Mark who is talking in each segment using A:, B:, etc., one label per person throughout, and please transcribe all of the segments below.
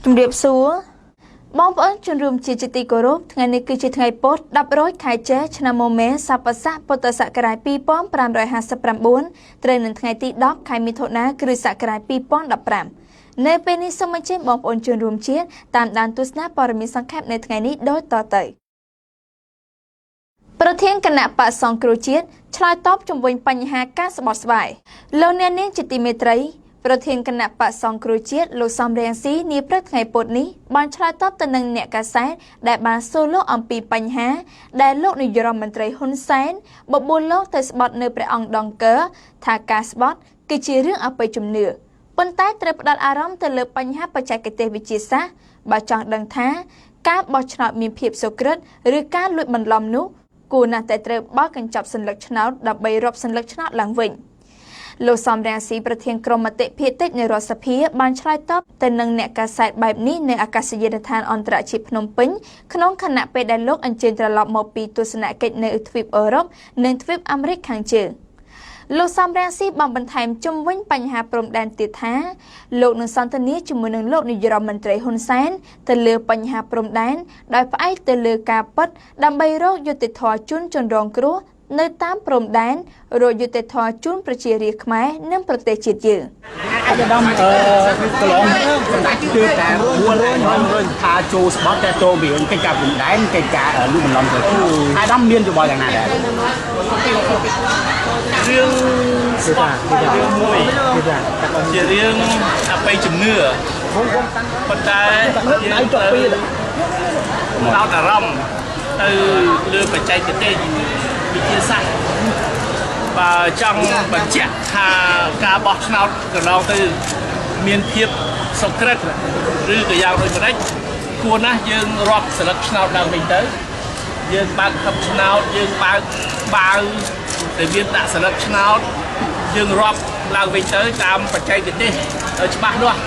A: ជំរាបសួរបងប្អូនជនរួមជាទីគោរពថ្ងៃនេះគឺជាថ្ងៃពុធ10ខែចេសឆ្នាំមមែសប្បស័កពុទ្ធសករាជ2559ត្រូវនៅថ្ងៃទី10ខែមិថុនាគ្រិស្តសករាជ2015នៅពេលនេះសូមអញ្ជើញបងប្អូនជនរួមជាតិតាមដានទស្សនាព័ត៌មានសង្ខេបនៅថ្ងៃនេះដូចតទៅប្រធានគណៈបក្សសង្គ្រោះជាតិឆ្លើយតបជំវិញបញ្ហាការស្បោះស្បាយលោកអ្នកនាងជាទីមេត្រីប្រធានគណៈបក្សសង្គ្រោះជាតិលោកសំរងស៊ីនាព្រឹកថ្ងៃពុធនេះបានឆ្លើយតបទៅនឹងអ្នកកាសែតដែលបានសួរលោកអំពីបញ្ហាដែលលោកនាយរដ្ឋមន្ត្រីហ៊ុនសែនបបួលលោកទៅស្បត់នៅព្រះអង្គដង្គរថាការស្បត់គឺជារឿងអបិយជំនឿប៉ុន្តែត្រូវផ្ដោតអារម្មណ៍ទៅលើបញ្ហាបច្ចេកទេសវិទ្យាសាស្ត្របើចង់ដឹងថាការបោះឆ្នោតមានភាពសុក្រឹតឬការលួចបន្លំនោះគួរណាស់តែត្រូវបើកកញ្ចប់សញ្ញាឆ្នោតដើម្បីរាប់សញ្ញាឆ្នោតឡើងវិញលោកសំរងស៊ីប្រធានក្រុមមតិភាគតិចនៃរដ្ឋសភាបានឆ្លើយតបទៅនឹងអ្នកកាសែតបែបនេះនៅអាកាសយានដ្ឋានអន្តរជាតិភ្នំពេញក្នុងខណៈពេលដែលលោកអញ្ជើញត្រឡប់មកពីទស្សនកិច្ចនៅទ្វីបអឺរ៉ុបនិងទ្វីបអាមេរិកខាងជើងលោកសំរងស៊ីបានបន្ថែមជុំវិញបញ្ហាព្រំដែនទៀតថាលោកនឹងសន្ទនាជាមួយនឹងលោកនាយរដ្ឋមន្ត្រីហ៊ុនសែនទៅលើបញ្ហាព្រំដែនដោយផ្អែកទៅលើការពិតដើម្បីរកយុត្តិធម៌ជូនជនរងគ្រោះនៅតាមព្រំដែនរកយុត្តិធម៌ជូនប្រជារាស្ត្រខ្មែរនិងប្រទេសជាតិយើង
B: អាយដាមកន្លងសម្ដេចគឺតែរួចថាចូលស្បត់តែចូលពីកិច្ចការព្រំដែនកិច្ចការលូបន្លំទៅអាយដាមមានយោបល់យ៉ាងណាដែរ
C: រឿងស្បត់រឿងមួយជារឿងអបិយជំនឿប៉ុន្តែយើងត្រូវដោតអារម្មណ៍ទៅលើបច្ចេកទេសវិទ្យាសាស្ត្របើចង់បញ្ជាក់ថាការបោះឆ្នោតកន្លងទៅមានភាពសុក្រឹតឬក៏យ៉ាងដូចម្តេចគួរណាស់យើងរាប់សន្លឹកឆ្នោតឡើងវិញទៅយើងបើកហឹបឆ្នោតយើងបើកបាវដែលមានដាក់សន្លឹកឆ្នោតយើងរាប់ឡើងវិញទៅតាមបច្ចេកទេសច្បាស់លាស់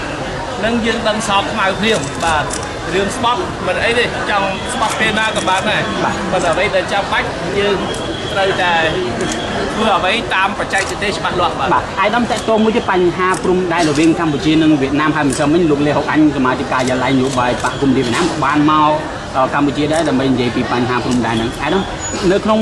C: នឹងយើងដឹងសពខ្មៅព្រាមបាទរឿងស្បត់មិនអីទេចង់ស្បត់ពេលណាក៏បានដែរប៉ុន្តែអ្វីដែលចាំបាច់យើងត្រូវតែធ្វើអ្វីតាមបច្ចេកទេសច្បាស់លាស់បាទ
B: អាយដាមតេតងមួយជាបញ្ហាព្រំដែនរវាងកម្ពុជានិងវៀតណាមហើយមិនសិនមិញលោកលេហុកអញសមាជិកការិយាល័យនយោបាយបកគុំវៀតណាមបានមកកម្ពុជាដែរដើម្បីនិយាយពីបញ្ហាព្រំដែនហ្នឹងអាយដាមនៅក្នុង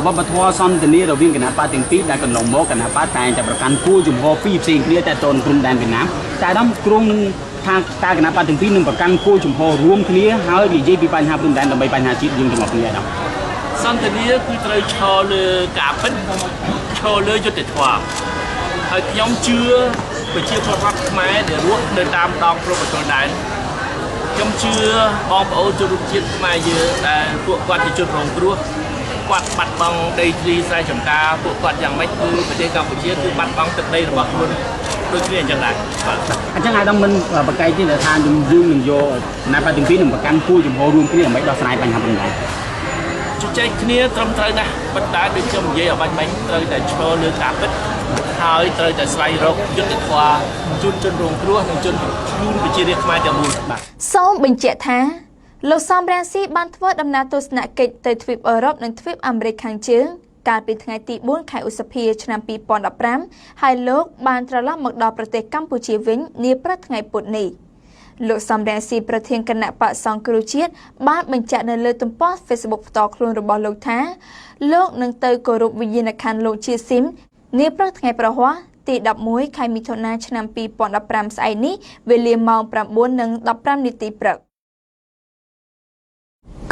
B: វប្បធម៌សន្តិនិករវាងគណៈបកទាំងពីរដែលកន្លងមកគណៈបកតែងតែប្រកាន់គោលជំហរពីរផ្សេងគ្នាតែតនព្រំដែនវៀតណាមតែអាយដាមគ្រងនឹងថាការគណៈបកទាំងពីរនឹងប្រកាន់គោលជំហររួមគ្នាហើយនិយាយពីបញ្ហាព្រំដែនដើម្បីបញ្ហាជាតិយើងទាំងអស់គ្នាអាយដាម
C: សន្តិនិកគឺត្រូវឈរលើការពិតឈរលើយុត្តិធម៌ហើយខ្ញុំជឿប្រជាពលរដ្ឋខ្មែរដែលរស់នៅតាមដងព្រំប្រទល់ដែនខ្ញុំជឿបងប្អូនជនរួមជាតិខ្មែរយើងដែលពួកគាត់ជាជនរងគ្រោះគាត់បាត់បង់ដីធ្លីស្រែចម្ការពួកគាត់យ៉ាងម៉េចគឺប្រទេសកម្ពុជាគឺបាត់បង់ទឹកដីរបស់ខ្លួនដូចគ្នាអញ្ចឹងដែរបាទ
B: អញ្ចឹងអាយដាមមិនបកកាយទេថាយើងនឹងយកណាប៉ាទាំងពីរនឹងប្រកាន់គោលជំហររួមគ្នាដើម្បីដោះស្រាយបញ្ហាព្រំដែន
C: ជជែកគ្នាត្រឹមត្រូវណាស់ប៉ុន្តែដូចខ្ញុំនិយាយឲ្យបាញ់មិញត្រូវតែឈរលើការពិតហើយត្រូវតែស្វែងរកយុត្តិធម៌ជូនជនរងគ្រោះនិងជូនប្រជារាស្ត្រខ្មែរទាំងមូល
A: បាទសូមបញ្ជាក់ថាលោកសំរងស៊ីបានធ្វើដំណើរទស្សនកិច្ចទៅទ្វីបអឺរ៉ុបនិងទ្វីបអាមេរិកខាងជើងកាលពីថ្ងៃទី4ខែឧសភាឆ្នាំ2015ហើយលោកបានត្រឡប់មកដល់ប្រទេសកម្ពុជាវិញនាព្រឹកថ្ងៃពុធនេះលោកសំរងស៊ីប្រធានគណៈបក្សសង្គ្រោះជាតិបានបញ្ជាក់នៅលើទំព័រ Facebook ផ្ទាល់ខ្លួនរបស់លោកថាលោកនឹងទៅគោរពវិញ្ញាណក្ខន្ធលោកជាស៊ីមនាព្រឹកថ្ងៃប្រហ័សទី11ខែមិថុនាឆ្នាំ2015ស្អែកនេះវេលាម៉ោង 9:15 នាទីព្រឹក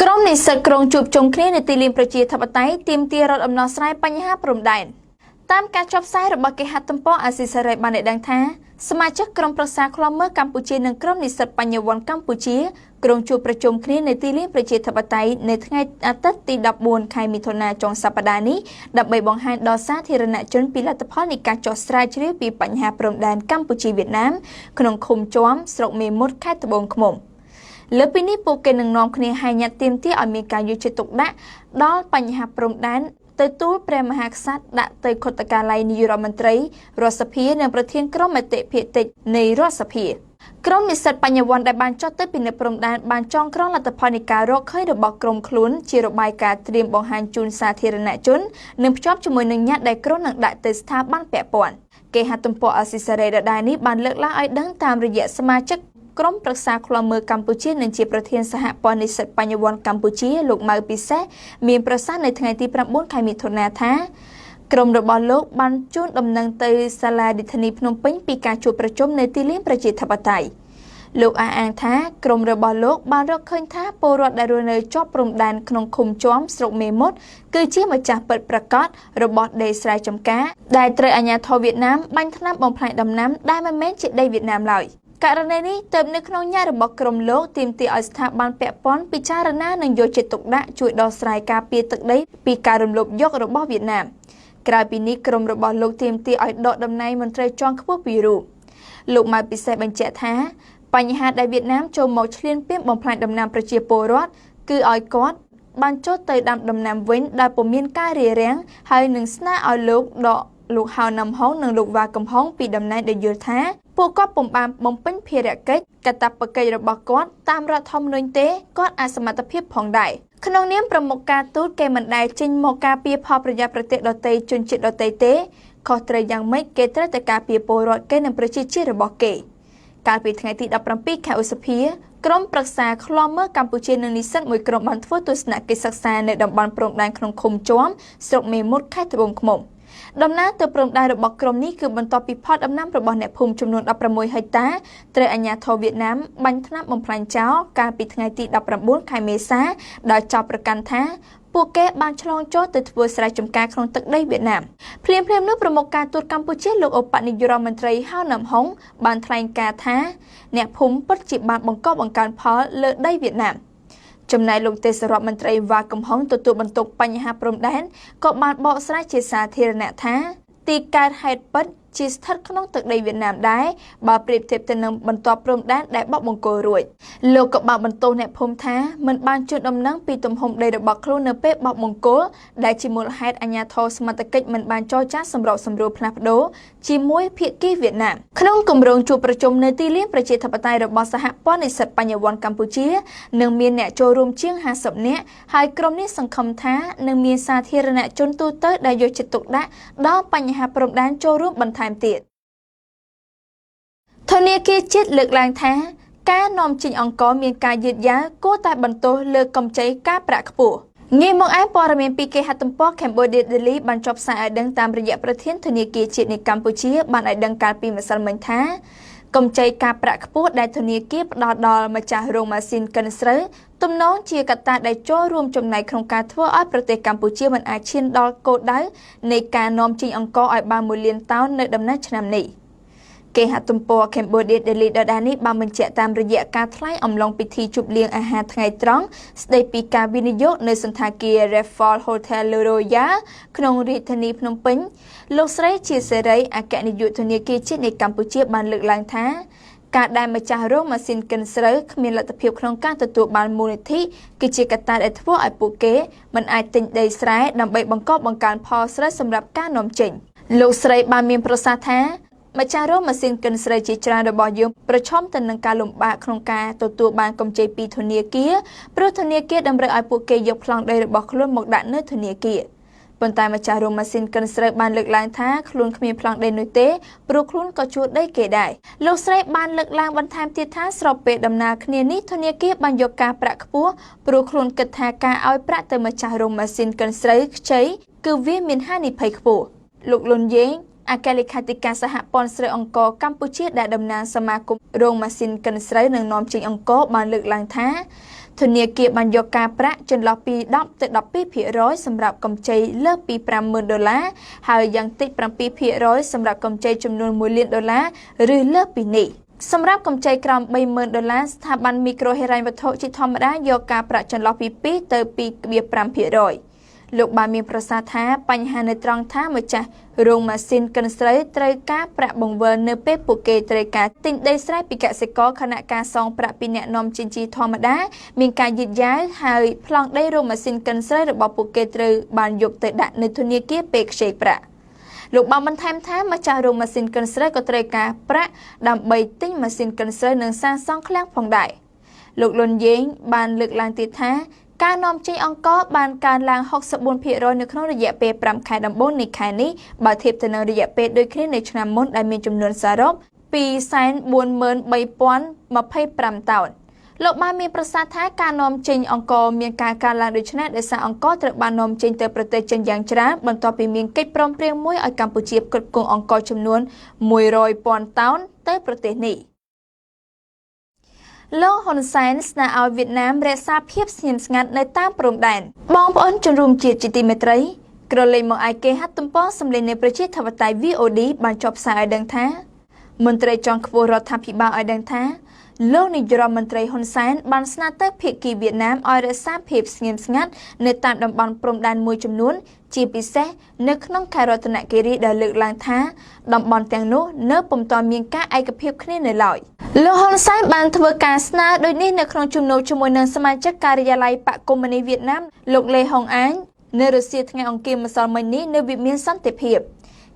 A: ក្រុមនិស្សិតក្រុងជួបជុំគ្នានៅទីលានប្រជាធិបតេយ្យទាមទាររកដំណោះស្រាយបញ្ហាព្រំដែនតាមការចុះផ្សាយរបស់គេហទំព័រអាស៊ីសេរីបានដឹងថាសមាជិកក្រុមប្រឹក្សាឃ្លាំមើលកម្ពុជានិងក្រុមនិស្សិតបញ្ញវន្តកម្ពុជាក្រុងជួបប្រជុំគ្នានៅទីលានប្រជាធិបតេយ្យនៅថ្ងៃអាទិត្យទី14ខែមិថុនាចុងសប្តាហ៍នេះដើម្បីបង្ហាញដល់សាធារណជនពីលទ្ធផលនៃការចុះស្រាវជ្រាវពីបញ្ហាព្រំដែនកម្ពុជាវៀតណាមក្នុងឃុំជាំស្រុកមេមត់ខេត្តត្បូងឃ្មុំលើពីនេះពួកគេនឹងនាំគ្នាហែងញាត់ទាមទារឲ្យមានការយកចិត្តទុកដាក់ដល់បញ្ហាព្រំដែនទៅទូលព្រះមហាក្សត្រដាក់ទៅខុទ្ទកាល័យនាយករដ្ឋមន្ត្រីរដ្ឋសភានិងប្រធានក្រុមមតិភាគតិចនៃរដ្ឋសភាក្រុមនិស្សិតបញ្ញវន្តដែលបានចុះទៅពិនិត្យព្រំដែនបានចងក្រងលទ្ធផលនៃការរកឃើញរបស់ក្រុមខ្លួនជារបាយការណ៍ត្រៀមបង្ហាញជូនសាធារណជននិងភ្ជាប់ជាមួយនឹងញត្តិដែលក្រុមនឹងដាក់ទៅស្ថាប័នពាក់ព័ន្ធ គេហទំព័រអាស៊ីសេរីដដែលនេះបានលើកឡើងឲ្យដឹងតាមរយៈសមាជិកក្រុមប្រឹក្សាឃ្លាំមើលកម្ពុជានិងជាប្រធានសហព័ន្ធនិស្សិតបញ្ញវន្តកម្ពុជាលោកម៉ៅពិសេសមានប្រសាសន៍នៅថ្ងៃទី9ខែមិថុនាថាក្រុមរបស់លោកបានជូនដំណឹងទៅសាលារដ្ឋាភិបាលភ្នំពេញពីការជួបប្រជុំនៅទីលានប្រជាធិបតេយ្យលោកអះអាងថាក្រុមរបស់លោកបានរកឃើញថាពលរដ្ឋដែលរស់នៅជាប់ព្រំដែនក្នុងឃុំជាំស្រុកមេមត់គឺជាម្ចាស់ពិតប្រាកដរបស់ដីស្រែចម្ការដែលត្រូវអាជ្ញាធរវៀតណាមបាញ់ថ្នាំបំផ្លាញដំណាំដែលមិនមែនជាដីវៀតណាមឡើយករណីនេះទើបនៅក្នុងញត្តិរបស់ក្រុមលោកទាមទារឲ្យស្ថាប័នពាក់ព័ន្ធពិចារណានិងយកចិត្តទុកដាក់ជួយដោះស្រាយការពារទឹកដីពីការរំលោភយករបស់វៀតណាមក្រៅពីនេះក្រុមរបស់លោកទាមទារឲ្យដកតំណែងមន្ត្រីជាន់ខ្ពស់ពីររូបលោកម៉ៅពិសេសបញ្ជាក់ថាបញ្ហាដែលវៀតណាមចូលមកឈ្លានពានបំផ្លាញដំណាំប្រជាពលរដ្ឋគឺឲ្យគាត់បានចូលទៅដាំដំណាំវិញដែលពុំមានការរារាំងហើយនឹងស្នើឲ្យលោកដកលោកហៅណាំហុងនិងលោកវ៉ាកំហុងពីតំណែងដែលយល់ថាពួកគាត់ពុំបានបំពេញភារកិច្ចកាតព្វកិច្ចរបស់គាត់តាមរដ្ឋធម្មនុញ្ញទេគាត់អសមត្ថភាពផងដែរក្នុងនាមប្រមុខការទូតគេមិនដែលចេញមកការពារផលប្រយោជន៍ប្រទេសដទៃជនជាតិដទៃទេខុសត្រូវយ៉ាងម៉េចគេត្រូវតែការពារពលរដ្ឋគេនិងប្រជាជាតិរបស់គេកាលពីថ្ងៃទី17ខែឧសភាក្រុមប្រឹក្សាឃ្លាំមើលកម្ពុជានិងនិស្សិតមួយក្រុមបានធ្វើទស្សនកិច្ចសិក្សានៅតំបន់ព្រំដែនក្នុងឃុំជាំស្រុកមេមត់ខេត្តត្បូងឃ្មុំដំណើរទៅព្រំដែនរបស់ក្រុមនេះគឺបន្ទាប់ពីផលដំណាំរបស់អ្នកភូមិចំនួន16ហិកតាត្រូវអាជ្ញាធរវៀតណាមបាញ់ថ្នាំបំផ្លាញចោលកាលពីថ្ងៃទី19ខែមេសាដោយចោទប្រកាន់ថាពួកគេបានឆ្លងចូលទៅធ្វើស្រែចម្ការក្នុងទឹកដីវៀតណាមភ្លាមៗនោះប្រមុខការទូតកម្ពុជាលោកឧបនាយករដ្ឋមន្ត្រីហៅណាំហុងបានថ្លែងការណ៍ថាអ្នកភូមិពិតជាបានបង្កបង្កើនផលលើដីវៀតណាមចំណែកលោកទេសរដ្ឋមន្ត្រីវ៉ាកំហុងទទួលបន្ទុកបញ្ហាព្រំដែនក៏បានបកស្រាយជាសាធារណៈថាទីកើតហេតុពិតជាស្ថិតក្នុងទឹកដីវៀតណាមដែរបើប្រៀបធៀបទៅនឹងបន្ទាប់ព្រំដែនដែលបោះបង្គោលរួចលោកក៏បានបន្ទោសអ្នកភូមិថាមិនបានជូនដំណឹងពីទំហំដីរបស់ខ្លួននៅពេលបោះបង្គោលដែលជាមូលហេតុអាជ្ញាធរសមត្ថកិច្ចមិនបានចរចាសម្របសម្រួលផ្លាស់ប្ដូរជាមួយភាគីវៀតណាមក្នុងគម្រោងជួបប្រជុំនៅទីលានប្រជាធិបតេយ្យរបស់សហព័ន្ធនិស្សិតបញ្ញវន្តកម្ពុជានឹងមានអ្នកចូលរួមជាង50នាក់ហើយក្រុមនេះសង្ឃឹមថានឹងមានសាធារណជនទូទៅដែលយកចិត្តទុកដាក់ដល់បញ្ហាព្រំដែនចូលរួមបន្ថែមទៀតធនាគារជាតិលើកឡើងថាការនាំចេញអង្ករមានការយឺតយ៉ាវគួរតែបន្ទោសលើកម្ចីការប្រាក់ខ្ពស់ងាកមកឯព័ត៌មានពីគេហទំព័រ Cambodia Daily បានចុះផ្សាយឲ្យដឹងតាមរយៈប្រធានធនាគារជាតិនៃកម្ពុជាបានឲ្យដឹងកាលពីម្សិលមិញថាកម្ចីការប្រាក់ខ្ពស់ដែលធនាគារផ្ដល់ដល់ម្ចាស់រោងម៉ាស៊ីនកិនស្រូវទំនងជាកត្តាដែលចូលរួមចំណែកក្នុងការធ្វើឲ្យប្រទេសកម្ពុជាមិនអាចឈានដល់គោលដៅនៃការនាំចេញអង្ករឲ្យបាន1លានតោននៅដំណាច់ឆ្នាំនេះគេហទំព័រ Cambodia Daily ដដែលនេះបានបញ្ជាក់តាមរយៈការថ្លែងអំឡុងពិធីជប់លៀងអាហារថ្ងៃត្រង់ស្ដីពីការវិនិយោគនៅសន្តាគារ Raffles Hotel Le Royal ក្នុងរាជធានីភ្នំពេញលោកស្រីជាសេរីអគ្គនាយកធនាគារជាតិនៃកម្ពុជាបានលើកឡើងថាការដែលម្ចាស់រោងម៉ាស៊ីនកិនស្រូវគ្មានលទ្ធភាពក្នុងការទទួលបានមូលនិធិគឺជាកត្តាដែលធ្វើឲ្យពួកគេមិនអាចទិញដីស្រែដើម្បីបង្កបង្កើនផលស្រូវសម្រាប់ការនាំចេញលោកស្រីបានមានប្រសាសន៍ថាម្ចាស់រោងម៉ាស៊ីនកិនស្រូវជាច្រើនរបស់យើងប្រឈមទៅនឹងការលំបាកក្នុងការទទួលបានកម្ចីពីធនាគារព្រោះធនាគារតម្រូវឲ្យពួកគេយកប្លង់ដីរបស់ខ្លួនមកដាក់នៅធនាគារប៉ុន្តែម្ចាស់រោងម៉ាស៊ីនកិនស្រូវបានលើកឡើងថាខ្លួនគ្មានប្លង់ដីនោះទេព្រោះខ្លួនក៏ជួលដីគេដែរលោកស្រីបានលើកឡើងបន្ថែមទៀតថាស្របពេលដំណើរគ្នានេះធនាគារបានយកការប្រាក់ខ្ពស់ព្រោះខ្លួនគិតថាការឲ្យប្រាក់ទៅម្ចាស់រោងម៉ាស៊ីនកិនស្រូវខ្ចីគឺវាមានហានិភ័យខ្ពស់លោកលុនយេងអគ្គលេខាធិការសហព័ន្ធស្រូវអង្ករកម្ពុជាដែលតំណាងសមាគមរោងម៉ាស៊ីនកិនស្រូវនិងនាំចេញអង្ករបានលើកឡើងថាធនាគារបានយកការប្រាក់ចន្លោះពី10ទៅ12% សម្រាប់កម្ចីលើសពី$50,000ហើយយ៉ាងតិច7% សម្រាប់កម្ចីចំនួន$1លានឬលើសពីនេះសម្រាប់កម្ចីក្រោម$30,000ស្ថាប័នមីក្រូហិរញ្ញវត្ថុជាធម្មតាយកការប្រាក់ចន្លោះពី2ទៅ2.5%លោកបានមានប្រសាសន៍ថាបញ្ហានៅត្រង់ថាម្ចាស់រោងម៉ាស៊ីនកិនស្រូវត្រូវការប្រាក់បង្វិលនៅពេលពួកគេត្រូវការទិញដីស្រែពីកសិករខណៈការសងប្រាក់ពីអ្នកនាំចេញជាធម្មតាមានការយឺតយ៉ាវហើយប្លង់ដីរោងម៉ាស៊ីនកិនស្រូវរបស់ពួកគេត្រូវបានយកទៅដាក់នៅធនាគារពេលខ្ចីប្រាក់លោកបានបន្ថែមថាម្ចាស់រោងម៉ាស៊ីនកិនស្រូវក៏ត្រូវការប្រាក់ដើម្បីទិញម៉ាស៊ីនកិនស្រូវនិងសាងសង់ឃ្លាំងផងដែរលោកលុនយេងបានលើកឡើងទៀតថា ការនាំចេញអង្ករបានកើនឡើង 64% នៅក្នុងរយៈពេល 5 ខែដំបូងនៃខែនេះបើធៀបទៅនឹងរយៈពេលដូចគ្នានៃឆ្នាំមុនដែលមានចំនួនសរុប 243,025 តោន លោកបានមានប្រសាសន៍ថាការនាំចេញអង្ករមានការកើនឡើងដូចនេះដោយសារអង្ករត្រូវបាននាំចេញទៅប្រទេសចិនយ៉ាងច្រើនបន្ទាប់ពីមានកិច្ចព្រមព្រៀងមួយឲ្យកម្ពុជាផ្គត់ផ្គង់អង្ករចំនួន 100,000 តោនទៅប្រទេសនេះ លោកហ៊ុនសែនស្នើឲ្យវៀតណាមរក្សាភាពស្ងៀមស្ងាត់នៅតាមព្រំដែនបងប្អូនជនរួមជាតិជាទីមេត្រីក្រឡេកមកឯគេហទំព័រសម្លេងនៃប្រជាធិបតេយ្យ VOD បានចុះផ្សាយឲ្យដឹងថាមន្ត្រីជាន់ខ្ពស់រដ្ឋាភិបាលឲ្យដឹងថាលោកនាយរដ្ឋមន្ត្រីហ៊ុនសែនបានស្នើទៅភាគីវៀតណាមឲ្យរក្សាភាពស្ងៀមស្ងាត់នៅតាមតំបន់ព្រំដែនមួយចំនួនជាពិសេសនៅក្នុងខេត្តរតនគិរីដែលលើកឡើងថាតំបន់ទាំងនោះនៅពុំទាន់មានការឯកភាពគ្នានៅឡើយលោកហ៊ុនសែនបានធ្វើការស្នើដូចនេះនៅក្នុងជំនួបជាមួយនឹងសមាជិកការិយាល័យបកកុម្មុយនីសវៀតណាមលោកលេហុងអាញនៅរុស្ស៊ីថ្ងៃអង្គារម្សិលមិញនេះនៅវិមានសន្តិភាព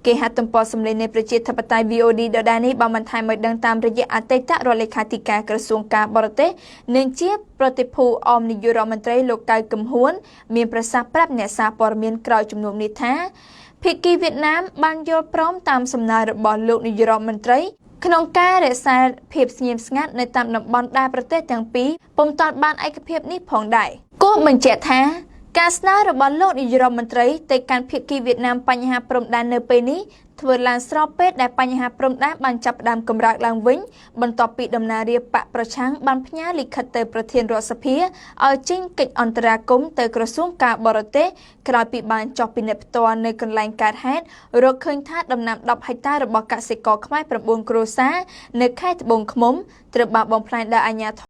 A: គេហទំព័រសម្លេងនៃប្រជាធិបតេយ្យ VOD ដដែលនេះបានបន្ថែមឲ្យដឹងតាមរយៈអតីតរដ្ឋលេខាធិការក្រសួងការបរទេសនិងជាប្រតិភូអមនាយករដ្ឋមន្ត្រីលោកកៅកឹមហួនមានប្រសាសន៍ប្រាប់អ្នកសារព័ត៌មានក្រោយជំនុំនេះថាភាគីវៀតណាមបានយល់ព្រមតាមសំណើរបស់លោកនាយរដ្ឋមន្ត្រីក្នុងការរក្សាភាពស្ងៀមស្ងាត់នៅតាមតំបន់ដែលប្រទេសទាំងពីរពុំទាន់បានឯកភាពនេះផងដែរគួរបញ្ជាក់ថាការស្នើរបស់លោកនាយរដ្ឋមន្ត្រីទៅកាន់ភាគីវៀតណាមបញ្ហាព្រំដែននៅពេលនេះធ្វើឡើងស្របពេលដែលបញ្ហាព្រំដែនបានចាប់ផ្ដើមកម្រើកឡើងវិញបន្ទាប់ពីដំណើររាជបកប្រឆាំងបានផ្ញើលិខិតទៅប្រធានរដ្ឋសភាឲ្យចេញកិច្ចអន្តរាគមន៍ទៅក្រសួងការបរទេសក្រោយពីបានចុះពិនិត្យផ្ទាល់នៅកន្លែងកើតហេតុរកឃើញថាដំណាំ10ហិកតារបស់កសិករខ្មែរ9គ្រួសារនៅខេត្តត្បូងឃ្មុំត្រូវបានបំផ្លាញដោយអាជ្ញាធរ